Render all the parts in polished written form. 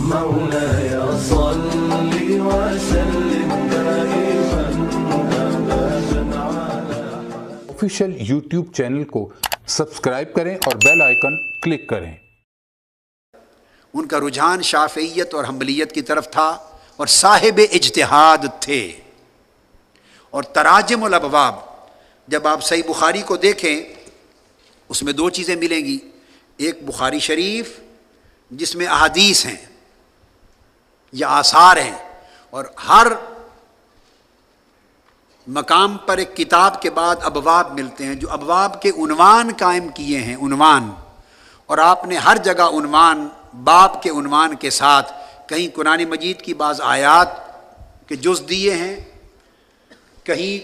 مولاي صل وسلم دائما أبدا على آفیشیل یوٹیوب چینل کو سبسکرائب کریں اور بیل آئیکن کلک کریں۔ ان کا رجحان شافعیت اور حنبلیت کی طرف تھا اور صاحب اجتہاد تھے۔ اور تراجم الابواب، جب آپ صحیح بخاری کو دیکھیں اس میں دو چیزیں ملیں گی، ایک بخاری شریف جس میں احادیث ہیں یا آثار ہیں، اور ہر مقام پر ایک کتاب کے بعد ابواب ملتے ہیں جو ابواب کے عنوان قائم کیے ہیں، عنوان، اور آپ نے ہر جگہ عنوان باب کے عنوان کے ساتھ کہیں قرآن مجید کی بعض آیات کے جز دیے ہیں، کہیں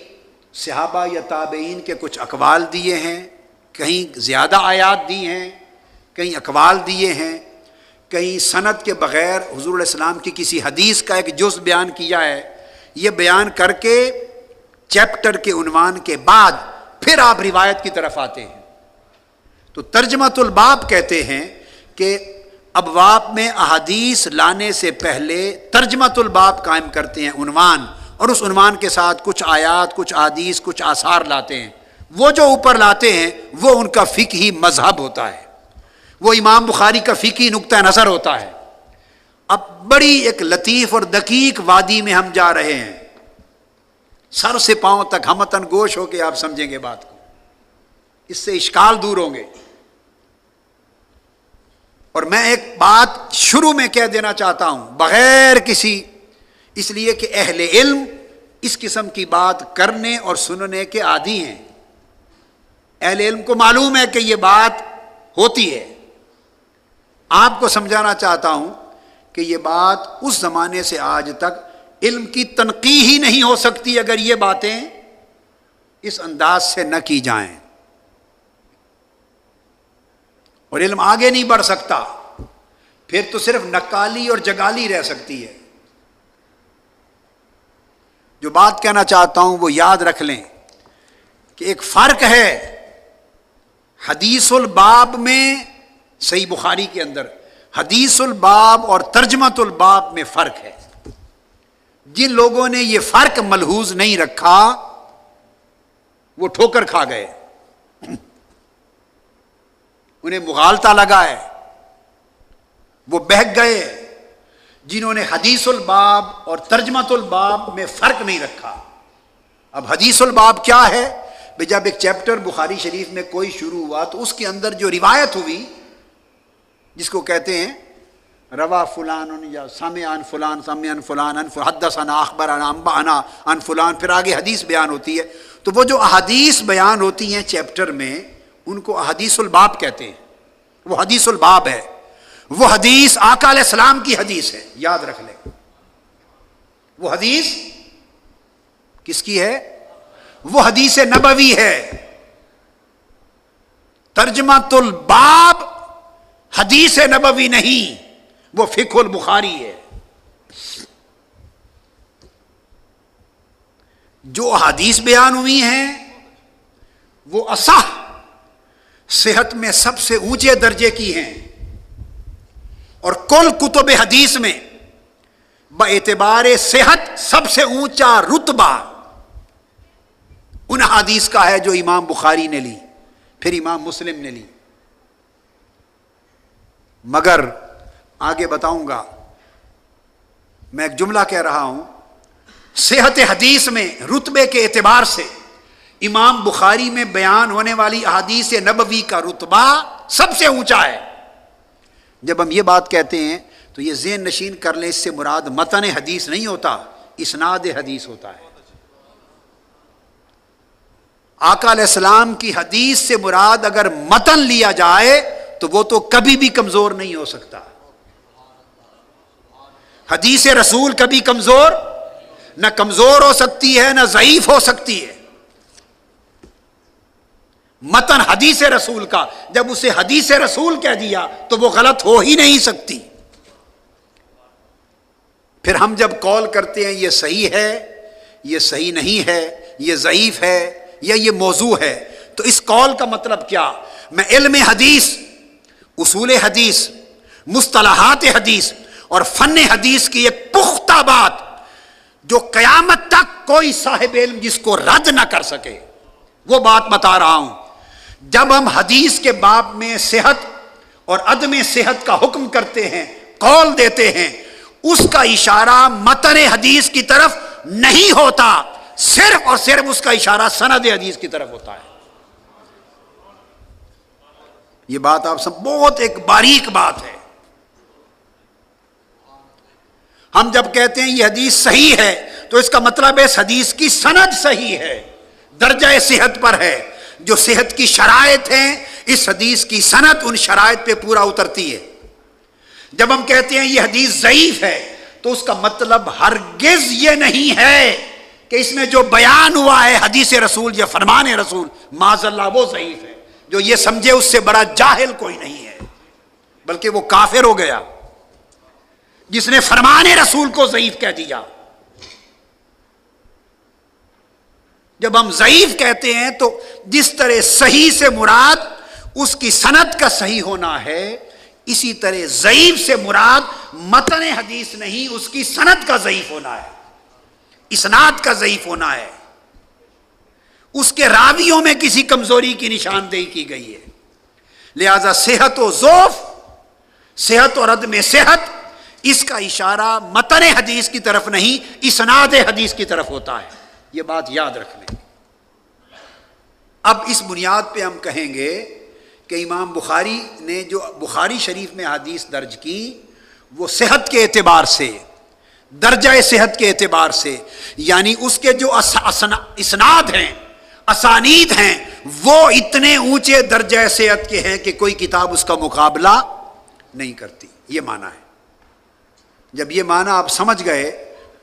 صحابہ یا تابعین کے کچھ اقوال دیے ہیں، کہیں زیادہ آیات دی ہیں، کہیں اقوال دیے ہیں، کہیں سند کے بغیر حضور علیہ السلام کی کسی حدیث کا ایک جز بیان کیا ہے۔ یہ بیان کر کے چیپٹر کے عنوان کے بعد پھر آپ روایت کی طرف آتے ہیں۔ تو ترجمۃ الباب کہتے ہیں کہ ابواب میں احادیث لانے سے پہلے ترجمۃ الباب قائم کرتے ہیں، عنوان، اور اس عنوان کے ساتھ کچھ آیات، کچھ احادیث، کچھ آثار لاتے ہیں۔ وہ جو اوپر لاتے ہیں وہ ان کا فقہی مذہب ہوتا ہے، وہ امام بخاری کا فقہی نقطہ نظر ہوتا ہے۔ اب بڑی ایک لطیف اور دقیق وادی میں ہم جا رہے ہیں، سر سے پاؤں تک ہمتن گوش ہو کے آپ سمجھیں گے بات کو، اس سے اشکال دور ہوں گے۔ اور میں ایک بات شروع میں کہہ دینا چاہتا ہوں بغیر کسی، اس لیے کہ اہل علم اس قسم کی بات کرنے اور سننے کے عادی ہیں، اہل علم کو معلوم ہے کہ یہ بات ہوتی ہے۔ آپ کو سمجھانا چاہتا ہوں کہ یہ بات اس زمانے سے آج تک علم کی تنقیح ہی نہیں ہو سکتی اگر یہ باتیں اس انداز سے نہ کی جائیں، اور علم آگے نہیں بڑھ سکتا، پھر تو صرف نقالی اور جگالی رہ سکتی ہے۔ جو بات کہنا چاہتا ہوں وہ یاد رکھ لیں کہ ایک فرق ہے حدیث الباب میں، صحیح بخاری کے اندر حدیث الباب اور ترجمۃ الباب میں فرق ہے۔ جن لوگوں نے یہ فرق ملحوظ نہیں رکھا وہ ٹھوکر کھا گئے، انہیں مغالطہ لگا ہے، وہ بہک گئے جنہوں نے حدیث الباب اور ترجمۃ الباب میں فرق نہیں رکھا۔ اب حدیث الباب کیا ہے؟ جب ایک چیپٹر بخاری شریف میں کوئی شروع ہوا تو اس کے اندر جو روایت ہوئی، جس کو کہتے ہیں روا فلان یا سمع عن فلان، سمع عن فلان، حدثنا اخبرنا انبانا عن فلان، پھر آگے حدیث بیان ہوتی ہے۔ تو وہ جو احادیث بیان ہوتی ہیں چیپٹر میں ان کو احادیث الباب کہتے ہیں، وہ حدیث الباب ہے۔ وہ حدیث آقا علیہ السلام کی حدیث ہے، یاد رکھ لیں۔ وہ حدیث کس کی ہے؟ وہ حدیث نبوی ہے۔ ترجمۃ الباب حدیث نبوی نہیں، وہ فقہ البخاری ہے۔ جو حدیث بیان ہوئی ہیں وہ اصح، صحت میں سب سے اونچے درجے کی ہیں، اور کل کتب حدیث میں باعتبار صحت سب سے اونچا رتبہ ان حدیث کا ہے جو امام بخاری نے لی، پھر امام مسلم نے لی۔ مگر آگے بتاؤں گا، میں ایک جملہ کہہ رہا ہوں، صحت حدیث میں رتبے کے اعتبار سے امام بخاری میں بیان ہونے والی احادیث نبوی کا رتبہ سب سے اونچا ہے۔ جب ہم یہ بات کہتے ہیں تو یہ ذہن نشین کر لیں، اس سے مراد متن حدیث نہیں ہوتا، اسناد حدیث ہوتا ہے۔ آقا علیہ السلام کی حدیث سے مراد اگر متن لیا جائے تو وہ تو کبھی بھی کمزور نہیں ہو سکتا۔ حدیث رسول کبھی کمزور نہ کمزور ہو سکتی ہے نہ ضعیف ہو سکتی ہے۔ متن حدیث رسول کا جب اسے حدیث رسول کہہ دیا تو وہ غلط ہو ہی نہیں سکتی۔ پھر ہم جب قول کرتے ہیں یہ صحیح ہے، یہ صحیح نہیں ہے، یہ ضعیف ہے یا یہ موضوع ہے، تو اس قول کا مطلب کیا؟ میں علم حدیث، اصول حدیث، مصطلحات حدیث اور فن حدیث کی ایک پختہ بات جو قیامت تک کوئی صاحب علم جس کو رد نہ کر سکے، وہ بات بتا رہا ہوں۔ جب ہم حدیث کے باب میں صحت اور عدم صحت کا حکم کرتے ہیں، قول دیتے ہیں، اس کا اشارہ متن حدیث کی طرف نہیں ہوتا، صرف اور صرف اس کا اشارہ سند حدیث کی طرف ہوتا ہے۔ یہ بات آپ سب بہت ایک باریک بات ہے۔ ہم جب کہتے ہیں یہ حدیث صحیح ہے تو اس کا مطلب ہے اس حدیث کی سند صحیح ہے، درجہ صحت پر ہے، جو صحت کی شرائط ہیں اس حدیث کی سند ان شرائط پہ پورا اترتی ہے۔ جب ہم کہتے ہیں یہ حدیث ضعیف ہے تو اس کا مطلب ہرگز یہ نہیں ہے کہ اس میں جو بیان ہوا ہے حدیث رسول یا فرمان رسول معاذ اللہ وہ ضعیف ہے۔ جو یہ سمجھے اس سے بڑا جاہل کوئی نہیں ہے، بلکہ وہ کافر ہو گیا جس نے فرمان رسول کو ضعیف کہہ دیا۔ جب ہم ضعیف کہتے ہیں تو جس طرح صحیح سے مراد اس کی سند کا صحیح ہونا ہے، اسی طرح ضعیف سے مراد متن حدیث نہیں، اس کی سند کا ضعیف ہونا ہے، اسناد کا ضعیف ہونا ہے، اس کے راویوں میں کسی کمزوری کی نشاندہی کی گئی ہے۔ لہذا صحت و ضعف، صحت اور عدم صحت، اس کا اشارہ متن حدیث کی طرف نہیں، اسناد حدیث کی طرف ہوتا ہے۔ یہ بات یاد رکھ لیں۔ اب اس بنیاد پہ ہم کہیں گے کہ امام بخاری نے جو بخاری شریف میں حدیث درج کی وہ صحت کے اعتبار سے، درجہ صحت کے اعتبار سے، یعنی اس کے جو اسناد ہیں، اسانید ہیں، وہ اتنے اونچے درجہ صحت کے ہیں کہ کوئی کتاب اس کا مقابلہ نہیں کرتی۔ یہ معنی ہے۔ جب یہ معنی آپ سمجھ گئے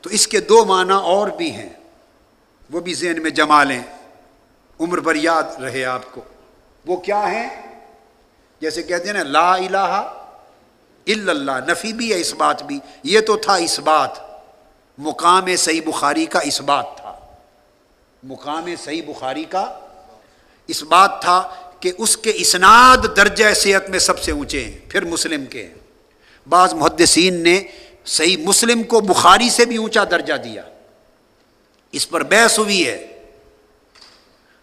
تو اس کے دو معنی اور بھی ہیں، وہ بھی ذہن میں جما لیں، عمر بھر یاد رہے آپ کو۔ وہ کیا ہیں؟ جیسے کہتے ہیں نا لا الہ الا اللہ، نفی بھی ہے، اس بات بھی۔ یہ تو تھا اس بات، مقام صحیح بخاری کا اس بات تھا، مقام صحیح بخاری کا اس بات تھا کہ اس کے اسناد درجہ صحت میں سب سے اونچے ہیں، پھر مسلم کے ہیں۔ بعض محدثین نے صحیح مسلم کو بخاری سے بھی اونچا درجہ دیا، اس پر بحث ہوئی ہے،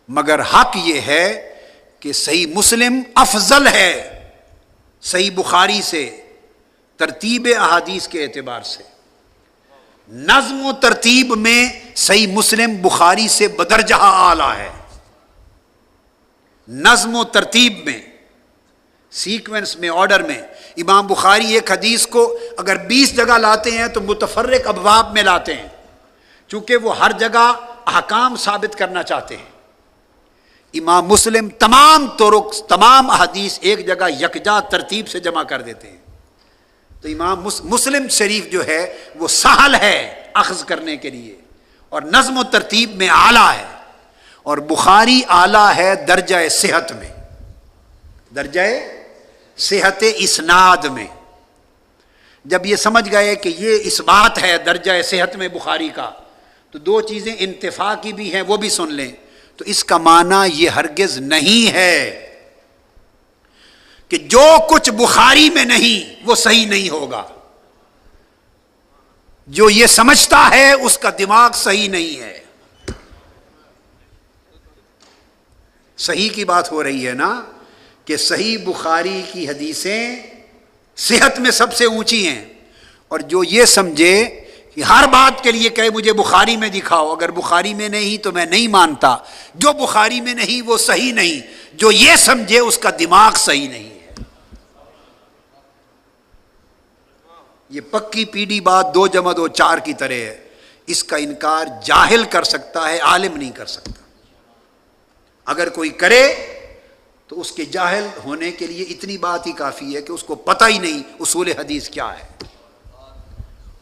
مگر حق یہ ہے کہ صحیح مسلم افضل ہے صحیح بخاری سے ترتیب احادیث کے اعتبار سے۔ نظم و ترتیب میں صحیح مسلم بخاری سے بدرجہ اعلیٰ ہے، نظم و ترتیب میں، سیکوینس میں، آرڈر میں۔ امام بخاری ایک حدیث کو اگر 20 جگہ لاتے ہیں تو متفرق ابواب میں لاتے ہیں، چونکہ وہ ہر جگہ احکام ثابت کرنا چاہتے ہیں۔ امام مسلم تمام طرق، تمام احادیث ایک جگہ یکجا ترتیب سے جمع کر دیتے ہیں۔ تو امام مسلم شریف جو ہے وہ سہل ہے اخذ کرنے کے لیے اور نظم و ترتیب میں اعلیٰ ہے، اور بخاری اعلیٰ ہے درجہ صحت میں، درجہ صحت اسناد میں۔ جب یہ سمجھ گئے کہ یہ اس بات ہے درجہ صحت میں بخاری کا، تو دو چیزیں انتفاع کی بھی ہیں وہ بھی سن لیں۔ تو اس کا معنی یہ ہرگز نہیں ہے کہ جو کچھ بخاری میں نہیں وہ صحیح نہیں ہوگا۔ جو یہ سمجھتا ہے اس کا دماغ صحیح نہیں ہے۔ صحیح کی بات ہو رہی ہے نا، کہ صحیح بخاری کی حدیثیں صحت میں سب سے اونچی ہیں، اور جو یہ سمجھے کہ ہر بات کے لیے کہے مجھے بخاری میں دکھاؤ، اگر بخاری میں نہیں تو میں نہیں مانتا، جو بخاری میں نہیں وہ صحیح نہیں، جو یہ سمجھے اس کا دماغ صحیح نہیں ہے۔ یہ پکی پیڑھی بات 2 + 2 = 4 کی طرح ہے، اس کا انکار جاہل کر سکتا ہے، عالم نہیں کر سکتا۔ اگر کوئی کرے تو اس کے جاہل ہونے کے لیے اتنی بات ہی کافی ہے کہ اس کو پتہ ہی نہیں اصول حدیث کیا ہے۔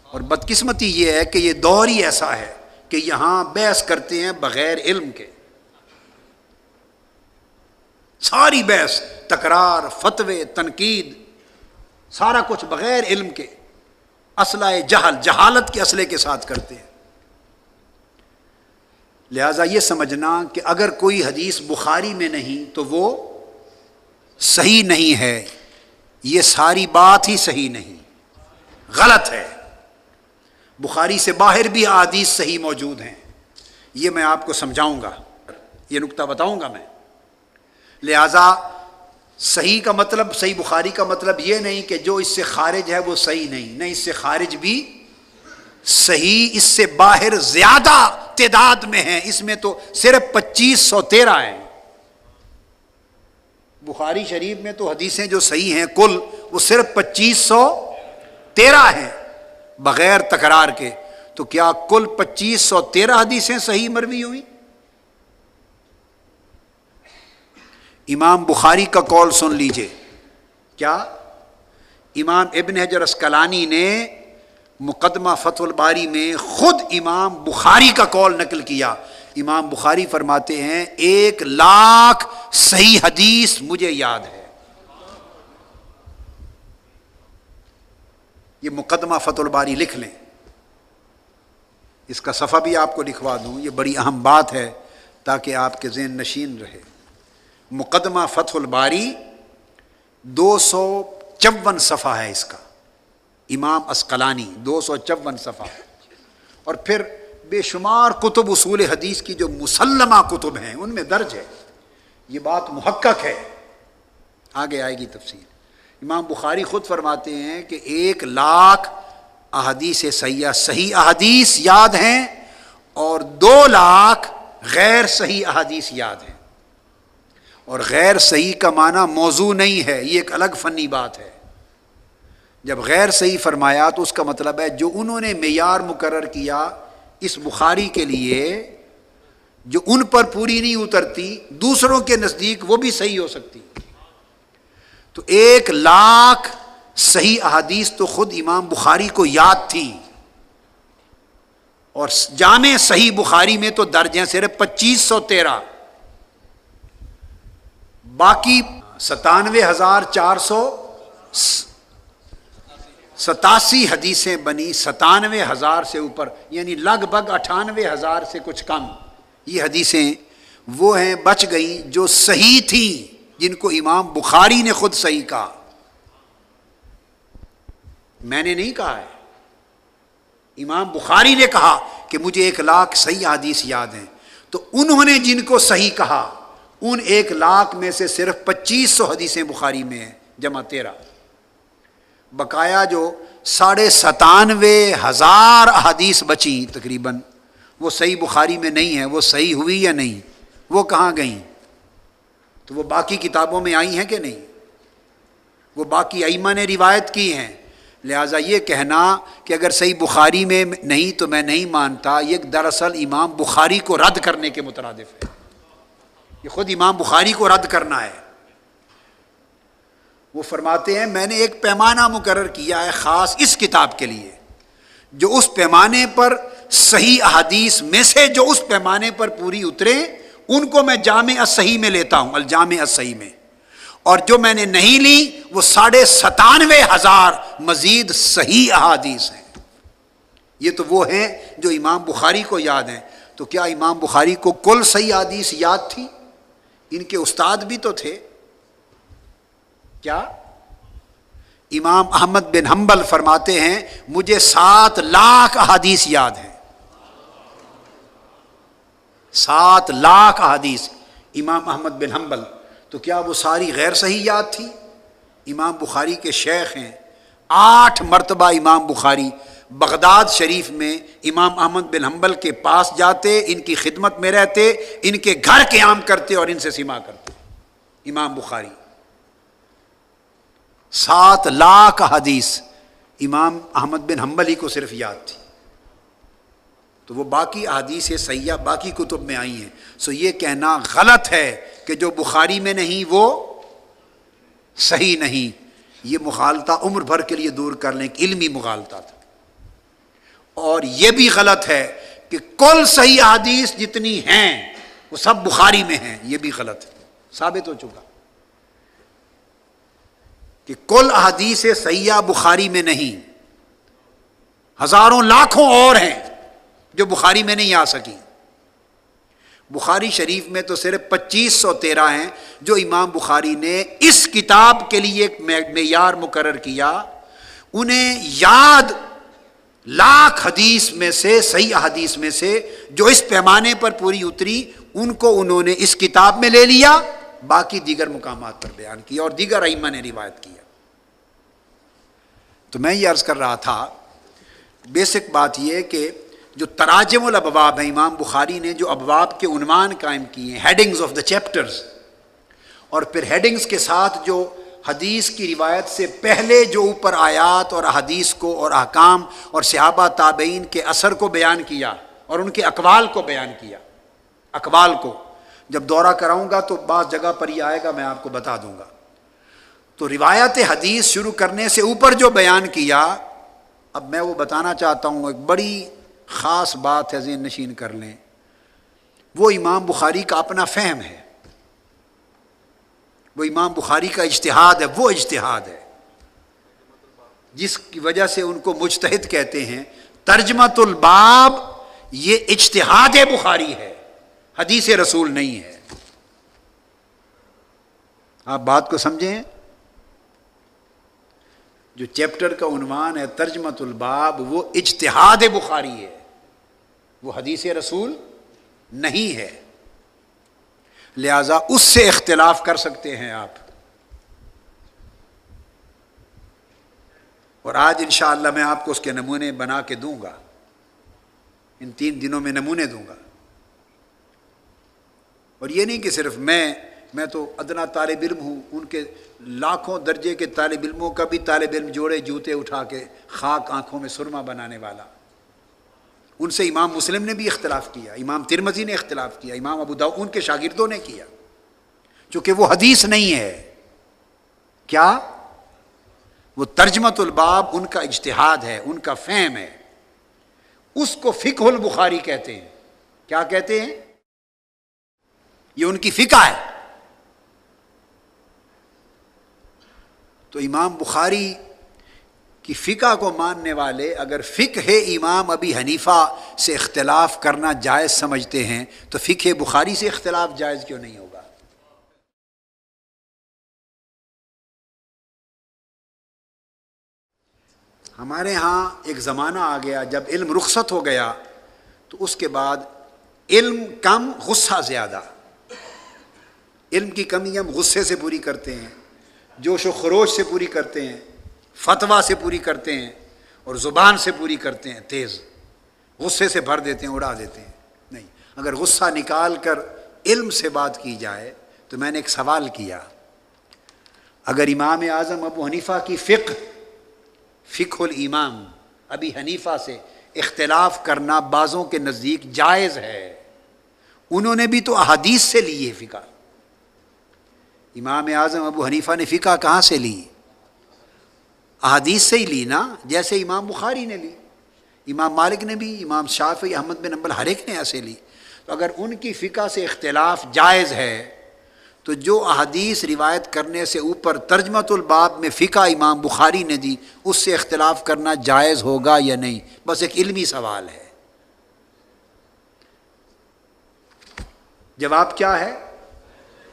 اور بدقسمتی یہ ہے کہ یہ دور ہی ایسا ہے کہ یہاں بحث کرتے ہیں بغیر علم کے، ساری بحث، تکرار، فتوے، تنقید، سارا کچھ بغیر علم کے، اسلحہ جہل، جہالت کے اسلحے کے ساتھ کرتے ہیں۔ لہذا یہ سمجھنا کہ اگر کوئی حدیث بخاری میں نہیں تو وہ صحیح نہیں ہے، یہ ساری بات ہی صحیح نہیں، غلط ہے. بخاری سے باہر بھی احادیث صحیح موجود ہیں، یہ میں آپ کو سمجھاؤں گا، یہ نکتہ بتاؤں گا میں. لہذا صحیح کا مطلب، صحیح بخاری کا مطلب یہ نہیں کہ جو اس سے خارج ہے وہ صحیح نہیں اس سے خارج بھی صحیح، اس سے باہر زیادہ تعداد میں ہیں. اس میں تو صرف 2513 ہیں. بخاری شریف میں تو حدیثیں جو صحیح ہیں کل وہ صرف 2513 ہیں بغیر تکرار کے. تو کیا کل 2513 حدیثیں صحیح مروی ہوئی؟ امام بخاری کا قول سن لیجئے. کیا امام ابن حجر اسقلانی نے مقدمہ فتح الباری میں خود امام بخاری کا قول نقل کیا. امام بخاری فرماتے ہیں 1,00,000 صحیح حدیث مجھے یاد ہے. یہ مقدمہ فتح الباری لکھ لیں، اس کا صفحہ بھی آپ کو لکھوا دوں، یہ بڑی اہم بات ہے تاکہ آپ کے ذہن نشین رہے. مقدمہ فتح الباری 254 صفحہ ہے اس کا، امام اسقلانی 254 صفحہ. اور پھر بے شمار کتب اصول حدیث کی جو مسلمہ کتب ہیں ان میں درج ہے. یہ بات محقق ہے، آگے آئے گی تفصیل. امام بخاری خود فرماتے ہیں کہ 1,00,000 احادیث صحیح احادیث یاد ہیں اور 2,00,000 غیر صحیح احادیث یاد ہیں. اور غیر صحیح کا معنی موضوع نہیں ہے، یہ ایک الگ فنی بات ہے. جب غیر صحیح فرمایا تو اس کا مطلب ہے جو انہوں نے معیار مقرر کیا اس بخاری کے لیے، جو ان پر پوری نہیں اترتی دوسروں کے نزدیک وہ بھی صحیح ہو سکتی. تو 1,00,000 صحیح احادیث تو خود امام بخاری کو یاد تھی، اور جامع صحیح بخاری میں تو درج ہیں صرف 2513. باقی 97,487 حدیثیں بنی، 97,000 سے اوپر، یعنی لگ بھگ 98,000 سے کچھ کم. یہ حدیثیں وہ ہیں بچ گئیں جو صحیح تھیں، جن کو امام بخاری نے خود صحیح کہا. میں نے نہیں کہا ہے، امام بخاری نے کہا کہ مجھے 1,00,000 صحیح حدیث یاد ہیں. تو انہوں نے جن کو صحیح کہا ان 1,00,000 میں سے صرف 2500 حدیثیں بخاری میں ہیں، جمع 13. بقایا جو 97,500 احادیث بچیں تقریباً وہ صحیح بخاری میں نہیں ہیں. وہ صحیح ہوئی یا نہیں؟ وہ کہاں گئیں؟ تو وہ باقی کتابوں میں آئی ہیں کہ نہیں؟ وہ باقی ائمہ نے روایت کی ہیں. لہٰذا یہ کہنا کہ اگر صحیح بخاری میں نہیں تو میں نہیں مانتا، یہ دراصل امام بخاری کو رد کرنے کے مترادف ہے. یہ خود امام بخاری کو رد کرنا ہے. وہ فرماتے ہیں میں نے ایک پیمانہ مقرر کیا ہے خاص اس کتاب کے لیے، جو اس پیمانے پر صحیح احادیث میں سے جو اس پیمانے پر پوری اترے ان کو میں جامع الصحیح میں لیتا ہوں، الجامع الصحیح میں. اور جو میں نے نہیں لی وہ 97,500 مزید صحیح احادیث ہیں. یہ تو وہ ہیں جو امام بخاری کو یاد ہیں. تو کیا امام بخاری کو کل صحیح احادیث یاد تھی؟ ان کے استاد بھی تو تھے. کیا امام احمد بن حنبل فرماتے ہیں مجھے 7,00,000 احادیث یاد ہیں. 7,00,000 احادیث امام احمد بن حنبل. تو کیا وہ ساری غیر صحیح یاد تھی؟ امام بخاری کے شیخ ہیں، 8 مرتبہ امام بخاری بغداد شریف میں امام احمد بن حنبل کے پاس جاتے، ان کی خدمت میں رہتے، ان کے گھر قیام کرتے اور ان سے سما کرتے. امام بخاری 7,00,000 حدیث امام احمد بن حنبل ہی کو صرف یاد تھی. تو وہ باقی احادیث صحیحہ باقی کتب میں آئی ہیں. سو یہ کہنا غلط ہے کہ جو بخاری میں نہیں وہ صحیح نہیں. یہ مغالطہ عمر بھر کے لیے دور کر لیں کہ علمی مغالطہ تھا. اور یہ بھی غلط ہے کہ کل صحیح احادیث جتنی ہیں وہ سب بخاری میں ہیں. یہ بھی غلط ہے، ثابت ہو چکا کہ کل احادیث صحیحہ بخاری میں نہیں، ہزاروں لاکھوں اور ہیں جو بخاری میں نہیں آ سکی. بخاری شریف میں تو صرف 2513 ہیں جو امام بخاری نے اس کتاب کے لیے ایک معیار مقرر کیا. انہیں یاد لاکھ حدیث میں سے، صحیح حدیث میں سے جو اس پیمانے پر پوری اتری، ان کو انہوں نے اس کتاب میں لے لیا، باقی دیگر مقامات پر بیان کیا اور دیگر ائمہ نے روایت کیا۔ تو میں یہ عرض کر رہا تھا، بیسک بات یہ کہ جو تراجم الابواب ہیں، امام بخاری نے جو ابواب کے عنوان قائم کیے ہیں، ہیڈنگز آف دا چیپٹرز، اور پھر ہیڈنگز کے ساتھ جو حدیث کی روایت سے پہلے جو اوپر آیات اور احادیث کو اور احکام اور صحابہ تابعین کے اثر کو بیان کیا اور ان کے اقوال کو بیان کیا، اقوال کو جب دورہ کراؤں گا تو بعض جگہ پر یہ آئے گا، میں آپ کو بتا دوں گا۔ تو روایت حدیث شروع کرنے سے اوپر جو بیان کیا، اب میں وہ بتانا چاہتا ہوں، ایک بڑی خاص بات ہے، ذہن نشین کر لیں، وہ امام بخاری کا اپنا فہم ہے، وہ امام بخاری کا اجتہاد ہے، وہ اجتہاد ہے جس کی وجہ سے ان کو مجتہد کہتے ہیں۔ ترجمۃ الباب یہ اجتہاد بخاری ہے، حدیث رسول نہیں ہے۔ آپ بات کو سمجھیں، جو چیپٹر کا عنوان ہے ترجمۃ الباب، وہ اجتہاد بخاری ہے، وہ حدیث رسول نہیں ہے، لہذا اس سے اختلاف کر سکتے ہیں آپ۔ اور آج انشاءاللہ میں آپ کو اس کے نمونے بنا کے دوں گا، ان 3 دنوں میں نمونے دوں گا۔ اور یہ نہیں کہ صرف میں تو ادنا طالب علم ہوں، ان کے لاکھوں درجے کے طالب علموں کا بھی طالب علم جوڑے جوتے اٹھا کے خاک آنکھوں میں سرما بنانے والا، ان سے امام مسلم نے بھی اختلاف کیا، امام ترمذی نے اختلاف کیا، امام ابو داؤد، ان کے شاگردوں نے کیا، چونکہ وہ حدیث نہیں ہے۔ کیا؟ وہ ترجمۃ الباب ان کا اجتہاد ہے، ان کا فہم ہے، اس کو فقہ البخاری کہتے ہیں۔ کیا کہتے ہیں؟ یہ ان کی فقہ ہے۔ تو امام بخاری کی فقہ کو ماننے والے اگر فقہ امام ابی حنیفہ سے اختلاف کرنا جائز سمجھتے ہیں تو فقہ بخاری سے اختلاف جائز کیوں نہیں ہوگا؟ ہمارے ہاں ایک زمانہ آ گیا جب علم رخصت ہو گیا تو اس کے بعد علم کم غصہ زیادہ، علم کی کمی ہم غصے سے پوری کرتے ہیں، جوش و خروش سے پوری کرتے ہیں، فتویٰ سے پوری کرتے ہیں، اور زبان سے پوری کرتے ہیں، تیز غصے سے بھر دیتے ہیں، اڑا دیتے ہیں۔ نہیں، اگر غصہ نکال کر علم سے بات کی جائے تو میں نے ایک سوال کیا، اگر امام اعظم ابو حنیفہ کی فقہ الامام ابی حنیفہ سے اختلاف کرنا بعضوں کے نزدیک جائز ہے، انہوں نے بھی تو احادیث سے لی ہے فقہ۔ امام اعظم ابو حنیفہ نے فقہ کہاں سے لی؟ احادیث سے ہی لی نا، جیسے امام بخاری نے لی، امام مالک نے بھی، امام شافعی، احمد بن حنبل، ہر ایک نے ایسے لی۔ تو اگر ان کی فقہ سے اختلاف جائز ہے تو جو احادیث روایت کرنے سے اوپر ترجمۃ الباب میں فقہ امام بخاری نے دی، اس سے اختلاف کرنا جائز ہوگا یا نہیں؟ بس ایک علمی سوال ہے۔ جواب کیا ہے؟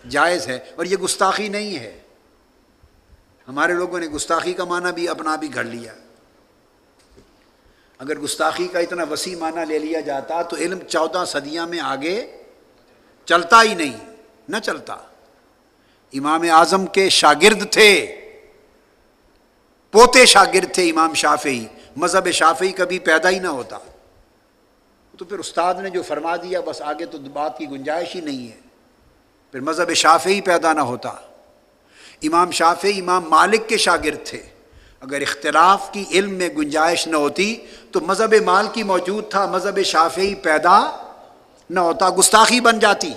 جائز ہے، اور یہ گستاخی نہیں ہے۔ ہمارے لوگوں نے گستاخی کا معنی بھی اپنا بھی گھڑ لیا۔ اگر گستاخی کا اتنا وسیع معنی لے لیا جاتا تو علم 14 صدیاں میں آگے چلتا ہی نہیں، نہ چلتا۔ امام اعظم کے شاگرد تھے، پوتے شاگرد تھے امام شافعی، مذہب شافعی کبھی پیدا ہی نہ ہوتا۔ تو پھر استاد نے جو فرما دیا بس آگے تو بات کی گنجائش ہی نہیں ہے، پھر مذہب شافعی پیدا نہ ہوتا۔ امام شافعی امام مالک کے شاگرد تھے، اگر اختلاف کی علم میں گنجائش نہ ہوتی تو مذہب مالکی موجود تھا، مذہب شافعی پیدا نہ ہوتا، گستاخی بن جاتی۔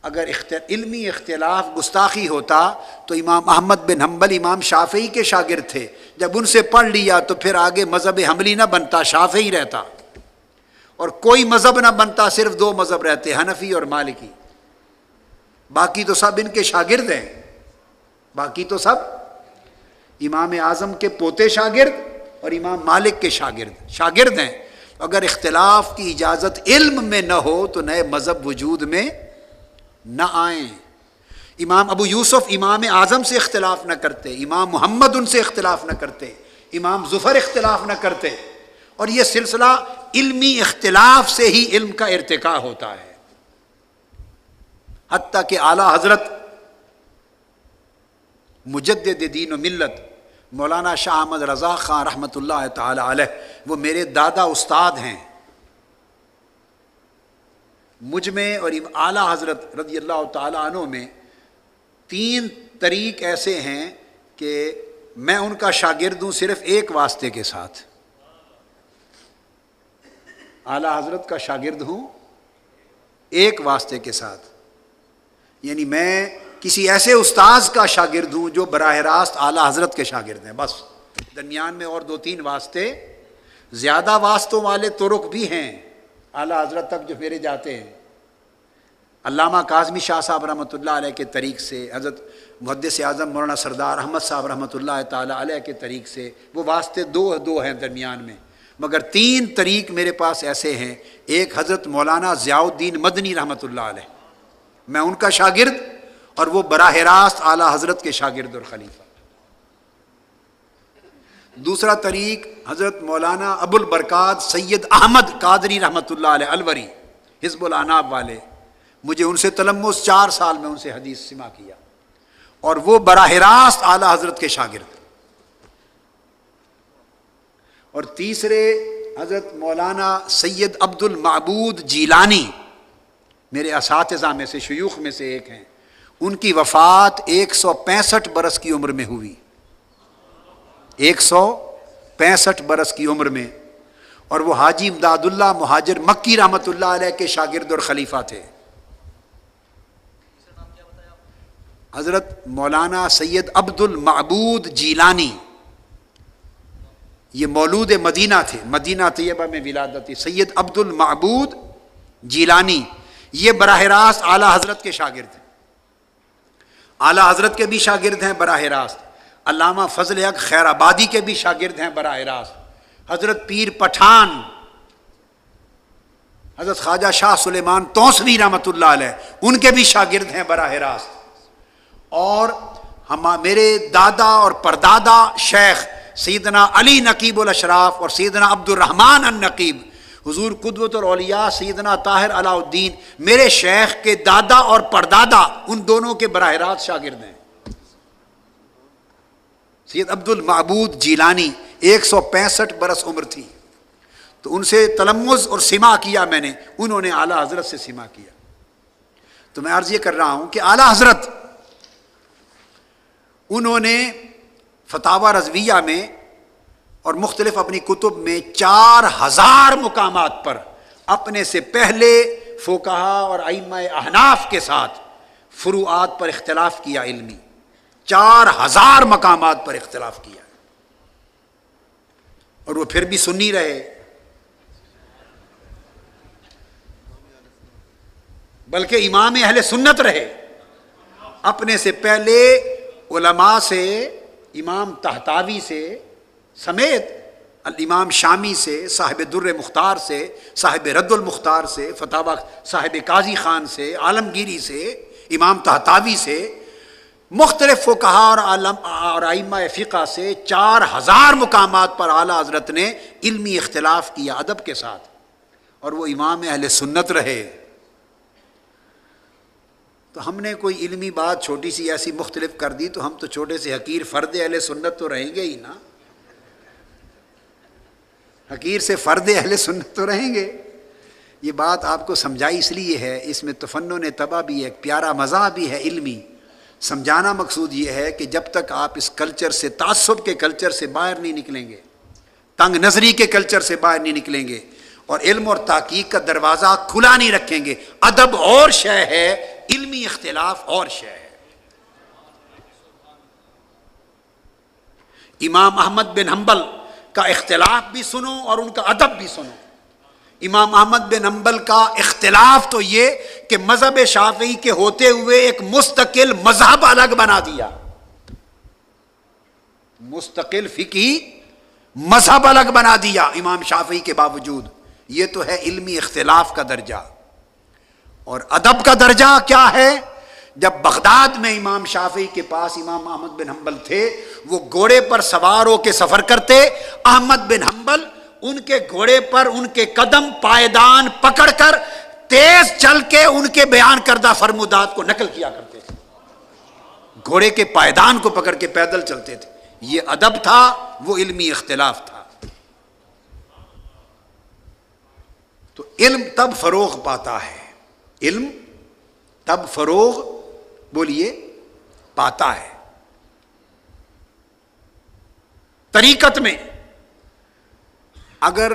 اگر علمی اختلاف گستاخی ہوتا تو امام احمد بن حنبل امام شافعی کے شاگرد تھے، جب ان سے پڑھ لیا تو پھر آگے مذہب حنبلی نہ بنتا، شافعی رہتا، اور کوئی مذہب نہ بنتا، صرف 2 مذہب رہتے، حنفی اور مالکی، باقی تو سب ان کے شاگرد ہیں، باقی تو سب امام اعظم کے پوتے شاگرد اور امام مالک کے شاگرد ہیں۔ اگر اختلاف کی اجازت علم میں نہ ہو تو نئے مذہب وجود میں نہ آئیں۔ امام ابو یوسف امام اعظم سے اختلاف نہ کرتے، امام محمد ان سے اختلاف نہ کرتے، امام ظفر اختلاف نہ کرتے، اور یہ سلسلہ علمی اختلاف سے ہی علم کا ارتقاء ہوتا ہے۔ حتیٰ کہ اعلیٰ حضرت مجدد دین و ملت مولانا شاہ احمد رضا خان رحمۃ اللہ تعالی علیہ، وہ میرے دادا استاد ہیں، مجھ میں اور اعلیٰ حضرت رضی اللہ تعالی عنہ میں 3 طریق ایسے ہیں کہ میں ان کا شاگرد ہوں صرف ایک واسطے کے ساتھ، اعلیٰ حضرت کا شاگرد ہوں ایک واسطے کے ساتھ، یعنی میں کسی ایسے استاذ کا شاگرد ہوں جو براہ راست اعلیٰ حضرت کے شاگرد ہیں، بس درمیان میں اور 2-3 واسطے، زیادہ واسطوں والے طرق بھی ہیں اعلیٰ حضرت تک جو پھیرے جاتے ہیں۔ علامہ کاظمی شاہ صاحب رحمۃ اللہ علیہ کے طریق سے، حضرت محدث اعظم مولانا سردار احمد صاحب رحمۃ اللہ تعالی علیہ کے طریق سے، وہ واسطے دو ہیں درمیان میں، مگر 3 طریق میرے پاس ایسے ہیں۔ ایک حضرت مولانا ضیاء الدین مدنی رحمۃ اللہ علیہ، میں ان کا شاگرد اور وہ براہ راست اعلیٰ حضرت کے شاگرد اور خلیفہ۔ دوسرا طریق حضرت مولانا ابو البرکات سید احمد قادری رحمۃ اللہ علیہ الوری، حزب العناب والے، مجھے ان سے تلمس 4 سال میں ان سے حدیث سماع کیا، اور وہ براہ راست اعلیٰ حضرت کے شاگرد۔ اور تیسرے حضرت مولانا سید عبد المعبود جیلانی، میرے اساتذہ میں سے، شیوخ میں سے ایک ہیں، ان کی وفات 165 برس کی عمر میں ہوئی، 165 برس کی عمر میں، اور وہ حاجی امداد اللہ مہاجر مکی رحمۃ اللہ علیہ کے شاگرد اور خلیفہ تھے۔ حضرت مولانا سید عبد المعبود جیلانی، یہ مولود مدینہ تھے، مدینہ طیبہ میں ولادت تھی، سید عبد المعبود جیلانی، یہ براہ راست اعلیٰ حضرت کے شاگرد ہیں، اعلیٰ حضرت کے بھی شاگرد ہیں براہ راست، علامہ فضل حق خیر آبادی کے بھی شاگرد ہیں براہ راست، حضرت پیر پٹھان، حضرت خواجہ شاہ سلیمان توسوی رحمۃ اللہ علیہ، ان کے بھی شاگرد ہیں براہ راست، اور میرے دادا اور پردادا شیخ سیدنا علی نقیب الاشراف اور سیدنا عبد الرحمن النقیب، حضور قدوۃ الاولیاء سیدنا طاہر علاء الدین، میرے شیخ کے دادا اور پردادا ان دونوں کے براہ راست شاگرد ہیں۔ سید عبد المعبود جیلانی 165 برس عمر تھی، تو ان سے تلمذ اور سماع کیا میں نے، انہوں نے اعلیٰ حضرت سے سماع کیا۔ تو میں عرض یہ کر رہا ہوں کہ اعلیٰ حضرت انہوں نے فتاوی رضویہ میں اور مختلف اپنی کتب میں 4000 مقامات پر اپنے سے پہلے فقہا اور ائمہ احناف کے ساتھ فروعات پر اختلاف کیا، علمی 4000 مقامات پر اختلاف کیا، اور وہ پھر بھی سنی رہے، بلکہ امام اہل سنت رہے۔ اپنے سے پہلے علماء سے، امام طحطاوی سے سمیت الامام شامی سے، صاحب در مختار سے، صاحب رد المختار سے، فتاوی صاحب قاضی خان سے، عالمگیری سے، امام طحطاوی سے، مختلف فقہا اور ائمہ فقہ سے 4000 مقامات پر اعلیٰ حضرت نے علمی اختلاف کیا ادب کے ساتھ، اور وہ امام اہل سنت رہے۔ تو ہم نے کوئی علمی بات چھوٹی سی ایسی مختلف کر دی تو ہم تو چھوٹے سے حقیر فرد اہل سنت تو رہیں گے ہی نا، حقیر سے فرد اہل سنت تو رہیں گے۔ یہ بات آپ کو سمجھائی اس لیے ہے، اس میں تفنن طبع بھی ہے، پیارا مزاح بھی ہے علمی۔ سمجھانا مقصود یہ ہے کہ جب تک آپ اس کلچر سے، تعصب کے کلچر سے باہر نہیں نکلیں گے، تنگ نظری کے کلچر سے باہر نہیں نکلیں گے، اور علم اور تحقیق کا دروازہ کھلا نہیں رکھیں گے، ادب اور شے ہے، علمی اختلاف اور شے ہے۔ امام احمد بن حنبل کا اختلاف بھی سنو اور ان کا ادب بھی سنو۔ امام احمد بن حنبل کا اختلاف تو یہ کہ مذہب شافعی کے ہوتے ہوئے ایک مستقل مذہب الگ بنا دیا، مستقل فقہی مذہب الگ بنا دیا امام شافعی کے باوجود۔ یہ تو ہے علمی اختلاف کا درجہ، اور ادب کا درجہ کیا ہے؟ جب بغداد میں امام شافعی کے پاس امام احمد بن حنبل تھے، وہ گھوڑے پر سوار ہو کے سفر کرتے، احمد بن حنبل ان کے گھوڑے پر ان کے قدم پائیدان پکڑ کر تیز چل کے ان کے بیان کردہ فرمودات کو نقل کیا کرتے تھے، گھوڑے کے پائیدان کو پکڑ کے پیدل چلتے تھے۔ یہ ادب تھا، وہ علمی اختلاف تھا۔ تو علم تب فروغ پاتا ہے، علم تب فروغ بولیے پاتا ہے۔ طریقت میں اگر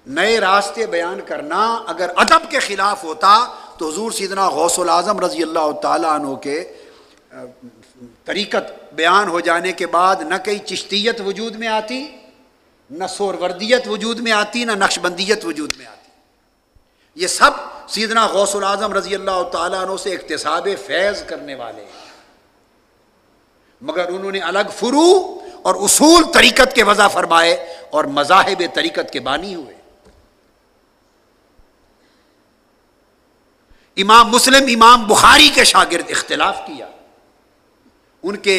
نئے راستے بیان کرنا اگر ادب کے خلاف ہوتا تو حضور سیدنا غوث الاعظم رضی اللہ تعالیٰ عنہ کے طریقت بیان ہو جانے کے بعد نہ کئی چشتیت وجود میں آتی، نہ سوروردیت وجود میں آتی، نہ نقشبندیت وجود میں آتی۔ یہ سب سیدنا غوث الاعظم رضی اللہ تعالیٰ عنہ سے اکتساب فیض کرنے والے ہیں، مگر انہوں نے الگ فروع اور اصول طریقت کے وضع فرمائے اور مذاہب طریقت کے بانی ہوئے۔ امام مسلم امام بخاری کے شاگرد اختلاف کیا، ان کے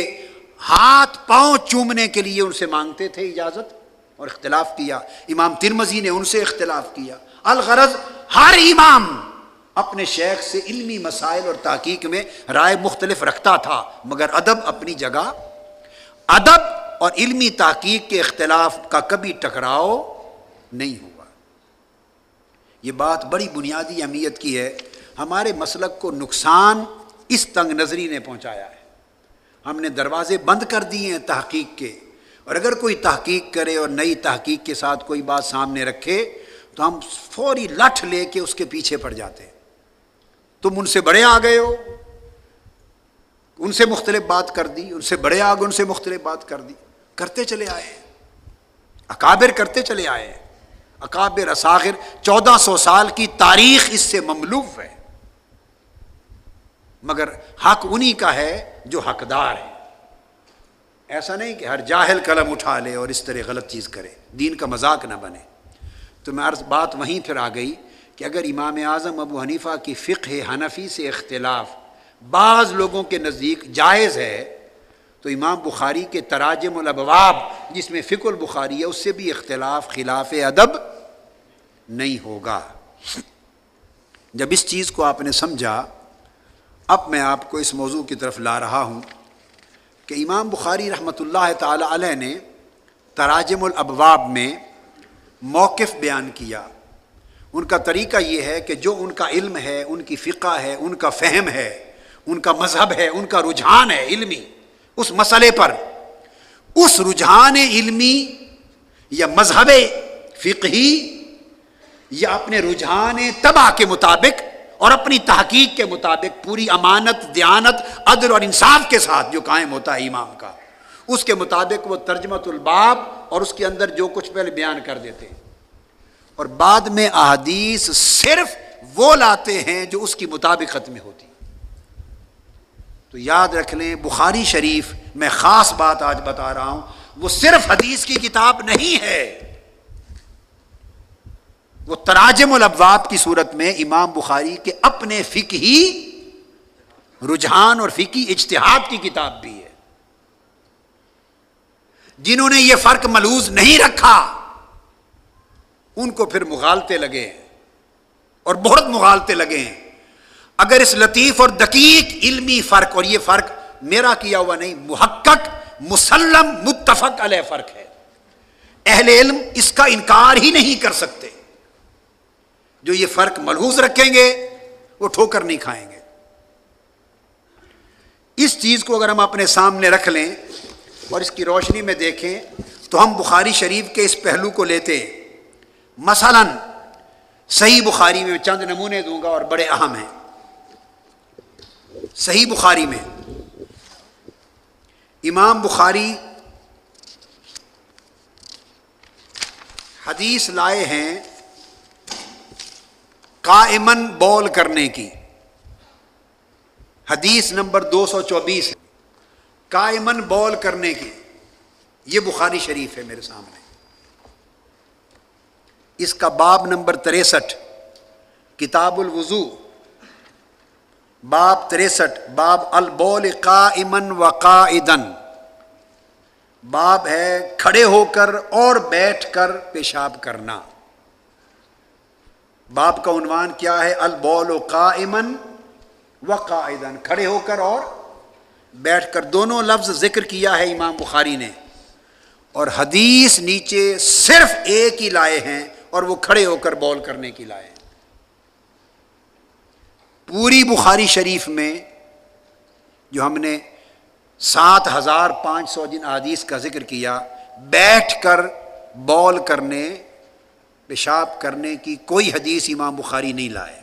ہاتھ پاؤں چومنے کے لیے ان سے مانگتے تھے اجازت اور اختلاف کیا۔ امام ترمذی نے ان سے اختلاف کیا۔ الغرض ہر امام اپنے شیخ سے علمی مسائل اور تحقیق میں رائے مختلف رکھتا تھا، مگر ادب اپنی جگہ۔ ادب اور علمی تحقیق کے اختلاف کا کبھی ٹکراؤ نہیں ہوا۔ یہ بات بڑی بنیادی اہمیت کی ہے۔ ہمارے مسلک کو نقصان اس تنگ نظری نے پہنچایا ہے، ہم نے دروازے بند کر دیے ہیں تحقیق کے، اور اگر کوئی تحقیق کرے اور نئی تحقیق کے ساتھ کوئی بات سامنے رکھے تو ہم فوری لٹھ لے کے اس کے پیچھے پڑ جاتے ہیں۔ تم ان سے بڑے آ گئے ہو، ان سے مختلف بات کر دی، ان سے بڑے آ گئے، ان سے مختلف بات کر دی، کرتے چلے آئے ہیں، اکابر کرتے چلے آئے ہیں۔ اکابر اصاغر 1400 سال کی تاریخ اس سے مملوء ہے، مگر حق انہی کا ہے جو حقدار ہے۔ ایسا نہیں کہ ہر جاہل قلم اٹھا لے اور اس طرح غلط چیز کرے، دین کا مذاق نہ بنے۔ تو میں عرض بات وہیں پھر آ گئی کہ اگر امام اعظم ابو حنیفہ کی فقہ حنفی سے اختلاف بعض لوگوں کے نزدیک جائز ہے، تو امام بخاری کے تراجم الابواب جس میں فقہ البخاری ہے اس سے بھی اختلاف خلاف ادب نہیں ہوگا۔ جب اس چیز کو آپ نے سمجھا، اب میں آپ کو اس موضوع کی طرف لا رہا ہوں کہ امام بخاری رحمۃ اللہ تعالی علیہ نے تراجم الابواب میں موقف بیان کیا۔ ان کا طریقہ یہ ہے کہ جو ان کا علم ہے، ان کی فقہ ہے، ان کا فہم ہے، ان کا مذہب ہے، ان کا رجحان ہے علمی اس مسئلے پر، اس رجحان علمی یا مذہب فقہی یا اپنے رجحان تبع کے مطابق اور اپنی تحقیق کے مطابق پوری امانت، دیانت، عدل اور انصاف کے ساتھ جو قائم ہوتا ہے امام کا، اس کے مطابق وہ ترجمۃ الباب اور اس کے اندر جو کچھ پہلے بیان کر دیتے ہیں، اور بعد میں احادیث صرف وہ لاتے ہیں جو اس کی مطابقت میں ہوتی۔ تو یاد رکھ لیں، بخاری شریف میں خاص بات آج بتا رہا ہوں، وہ صرف حدیث کی کتاب نہیں ہے، وہ تراجم الابواب کی صورت میں امام بخاری کے اپنے فقہی رجحان اور فقہی اجتہاد کی کتاب بھی ہے۔ جنہوں نے یہ فرق ملحوظ نہیں رکھا ان کو پھر مغالطے لگے ہیں، اور بہت مغالطے لگے ہیں۔ اگر اس لطیف اور دقیق علمی فرق، اور یہ فرق میرا کیا ہوا نہیں، محقق مسلم متفق علیہ فرق ہے، اہل علم اس کا انکار ہی نہیں کر سکتے، جو یہ فرق ملحوظ رکھیں گے وہ ٹھوکر نہیں کھائیں گے۔ اس چیز کو اگر ہم اپنے سامنے رکھ لیں اور اس کی روشنی میں دیکھیں تو ہم بخاری شریف کے اس پہلو کو لیتے ہیں۔ مثلا صحیح بخاری میں چند نمونے دوں گا اور بڑے اہم ہیں۔ صحیح بخاری میں امام بخاری حدیث لائے ہیں قائمن بول کرنے کی، حدیث نمبر 224 ہے، قائمن بول کرنے کی، یہ بخاری شریف ہے میرے سامنے۔ اس کا باب نمبر 63 کتاب الوضو، باب 63 باب البول قائمن و قائدن، باب ہے کھڑے ہو کر اور بیٹھ کر پیشاب کرنا۔ باب کا عنوان کیا ہے؟ البول قائمن و قائدن، کھڑے ہو کر اور بیٹھ کر، دونوں لفظ ذکر کیا ہے امام بخاری نے، اور حدیث نیچے صرف ایک ہی لائے ہیں اور وہ کھڑے ہو کر بول کرنے کی لائے ہیں۔ پوری بخاری شریف میں جو ہم نے 7500 جن احادیث کا ذکر کیا، بیٹھ کر بول کرنے، پیشاب کرنے کی کوئی حدیث امام بخاری نہیں لائے۔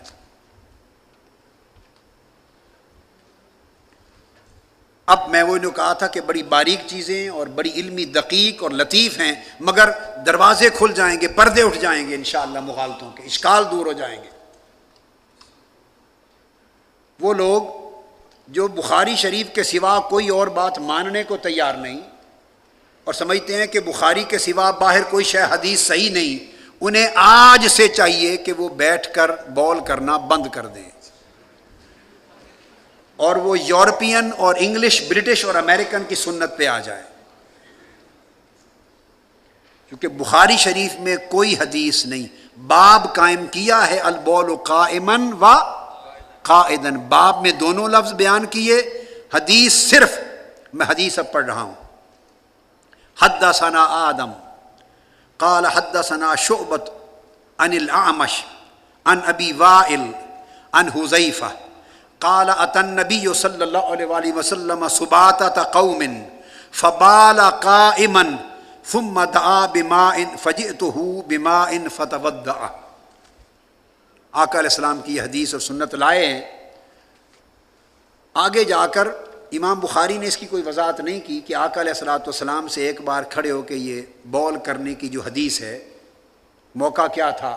اب میں وہ جو کہا تھا کہ بڑی باریک چیزیں اور بڑی علمی دقیق اور لطیف ہیں، مگر دروازے کھل جائیں گے، پردے اٹھ جائیں گے انشاءاللہ مغالطوں کے، اشکال دور ہو جائیں گے۔ وہ لوگ جو بخاری شریف کے سوا کوئی اور بات ماننے کو تیار نہیں اور سمجھتے ہیں کہ بخاری کے سوا باہر کوئی شے حدیث صحیح نہیں، انہیں آج سے چاہیے کہ وہ بیٹھ کر بول کرنا بند کر دیں اور وہ یورپین اور انگلش، برٹش اور امریکن کی سنت پہ آ جائے، کیونکہ بخاری شریف میں کوئی حدیث نہیں۔ باب قائم کیا ہے البول قائمن و قائدن، باب میں دونوں لفظ بیان کیے، حدیث صرف، میں حدیث اب پڑھ رہا ہوں۔ حدثنا آدم قال حدثنا شعبۃ عن الاعمش عن ابی وائل عن حذیفہ قال اتى النبي صلی اللہ علیہ وآلہ وسلم سباتة قوم فبال قائما ثم دعا بماء فجئته بماء فتوضأ۔ آقا علیہ السلام کی یہ حدیث اور سنت لائے ہیں۔ آگے جا کر امام بخاری نے اس کی کوئی وضاحت نہیں کی کہ آقا علیہ السلام سے ایک بار کھڑے ہو کے یہ بول کرنے کی جو حدیث ہے موقع کیا تھا۔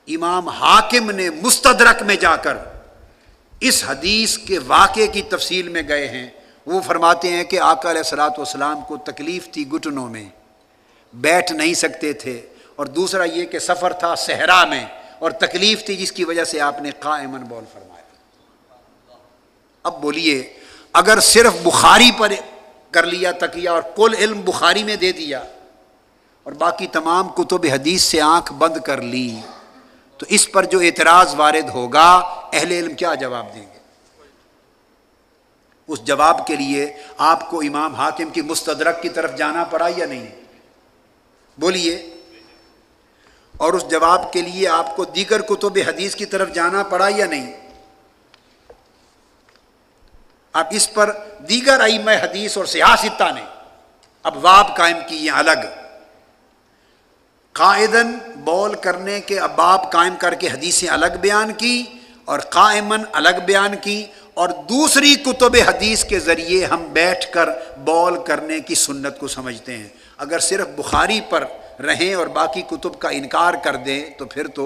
امام حاکم نے مستدرک میں جا کر اس حدیث کے واقعے کی تفصیل میں گئے ہیں۔ وہ فرماتے ہیں کہ آقا علیہ السلام کو تکلیف تھی گھٹنوں میں، بیٹھ نہیں سکتے تھے، اور دوسرا یہ کہ سفر تھا صحرا میں اور تکلیف تھی جس کی وجہ سے آپ نے قائمن بول فرمایا۔ اب بولیے، اگر صرف بخاری پر کر لیا تکیہ اور کل علم بخاری میں دے دیا اور باقی تمام کتب حدیث سے آنکھ بند کر لی، تو اس پر جو اعتراض وارد ہوگا اہل علم کیا جواب دیں گے؟ اس جواب کے لیے آپ کو امام حاکم کی مستدرک کی طرف جانا پڑا یا نہیں؟ بولیے۔ اور اس جواب کے لیے آپ کو دیگر کتب حدیث کی طرف جانا پڑا یا نہیں؟ اب اس پر دیگر ائمہ حدیث اور سیاستہ نے ابواب قائم کیے ہیں الگ، قائدن بول کرنے کے ابواب قائم کر کے حدیثیں الگ بیان کی اور قائمن الگ بیان کی، اور دوسری کتب حدیث کے ذریعے ہم بیٹھ کر بول کرنے کی سنت کو سمجھتے ہیں۔ اگر صرف بخاری پر رہیں اور باقی کتب کا انکار کر دیں تو پھر تو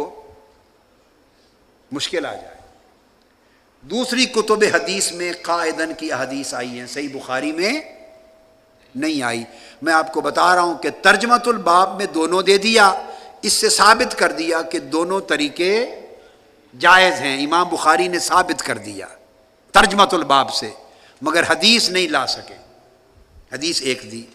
مشکل آ جائے۔ دوسری کتب حدیث میں قائدن کی احادیث آئی ہیں، صحیح بخاری میں نہیں آئی۔ میں آپ کو بتا رہا ہوں کہ ترجمۃ الباب میں دونوں دے دیا، اس سے ثابت کر دیا کہ دونوں طریقے جائز ہیں، امام بخاری نے ثابت کر دیا ترجمۃ الباب سے، مگر حدیث نہیں لا سکے، حدیث ایک دی۔